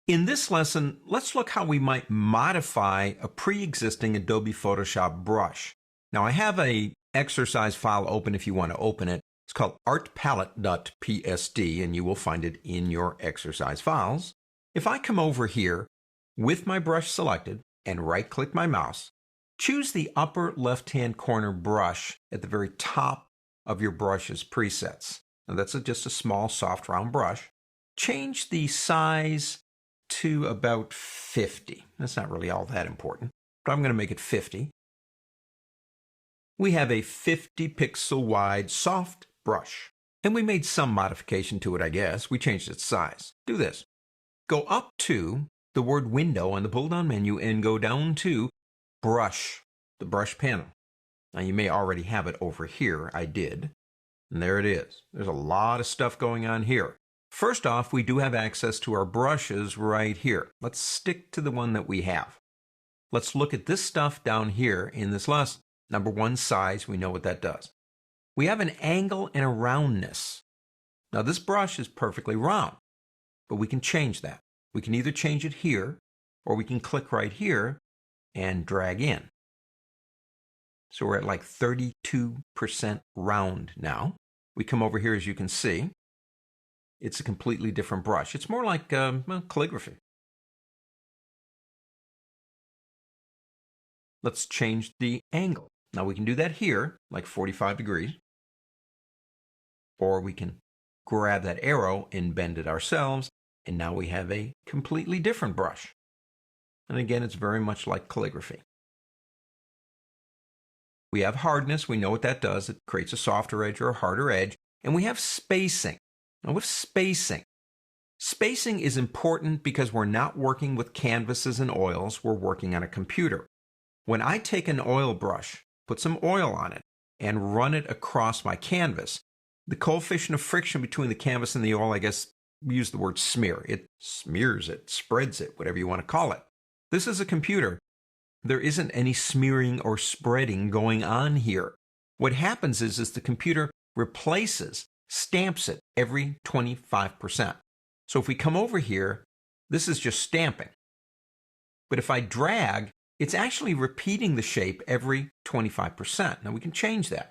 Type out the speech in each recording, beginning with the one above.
In this lesson, let's look how we might modify a pre-existing Adobe Photoshop brush. Now I have an exercise file open if you want to open it. It's called artpalette.psd and you will find it in your exercise files. If I come over here with my brush selected and right-click my mouse, choose the upper left-hand corner brush at the very top of your brush's presets. Now that's just a small soft round brush. Change the size to about 50. That's not really all that important, but I'm going to make it 50. We have a 50 pixel wide soft brush, and we made some modification to it, I guess. We changed its size. Do this. Go up to the word window on the pull-down menu and go down to brush, the brush panel. Now you may already have it over here. I did. And there it is. There's a lot of stuff going on here. First off, we do have access to our brushes right here. Let's stick to the one that we have. Let's look at this stuff down here in this lesson. Number one, size. We know what that does. We have an angle and a roundness. Now this brush is perfectly round, but we can change that. We can either change it here, or we can click right here and drag in. So we're at like 32% round now. We come over here, as you can see. It's a completely different brush. It's more like calligraphy. Let's change the angle. Now we can do that here, like 45 degrees. Or we can grab that arrow and bend it ourselves. And now we have a completely different brush. And again, it's very much like calligraphy. We have hardness. We know what that does. It creates a softer edge or a harder edge. And we have spacing. Now with spacing is important because we're not working with canvases and oils. We're working on a computer. When I take an oil brush, put some oil on it, and run it across my canvas, the coefficient of friction between the canvas and the oil, I guess, we use the word smear. It smears it, spreads it, whatever you want to call it. This is a computer. There isn't any smearing or spreading going on here. What happens is the computer stamps it every 25%. So if we come over here, this is just stamping. But if I drag, it's actually repeating the shape every 25%. Now we can change that.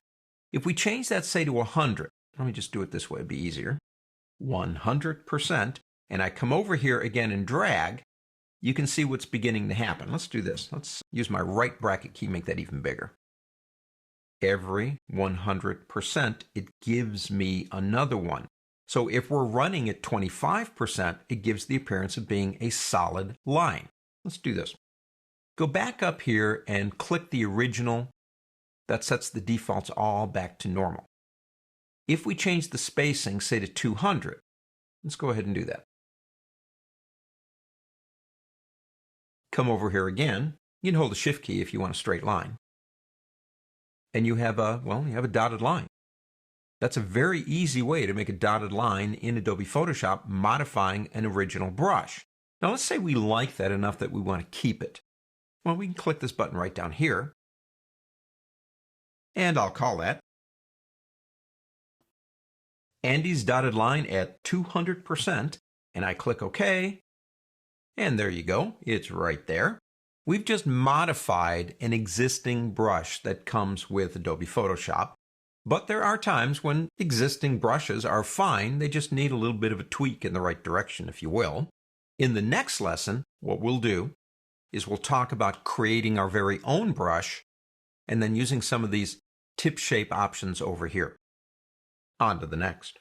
If we change that, say, to 100, let me just do it this way, it'd be easier. 100%, and I come over here again and drag, you can see what's beginning to happen. Let's do this. Let's use my right bracket key, make that even bigger. Every 100%, it gives me another one. So if we're running at 25%, it gives the appearance of being a solid line. Let's do this. Go back up here and click the original. That sets the defaults all back to normal. If we change the spacing, say to 200, let's go ahead and do that. Come over here again. You can hold the Shift key if you want a straight line. And you have a dotted line. That's a very easy way to make a dotted line in Adobe Photoshop, modifying an original brush. Now let's say we like that enough that we want to keep it. Well, we can click this button right down here. And I'll call that Andy's dotted line at 200%. And I click OK. And there you go. It's right there. We've just modified an existing brush that comes with Adobe Photoshop, but there are times when existing brushes are fine. They just need a little bit of a tweak in the right direction, if you will. In the next lesson, what we'll do is we'll talk about creating our very own brush and then using some of these tip shape options over here. On to the next.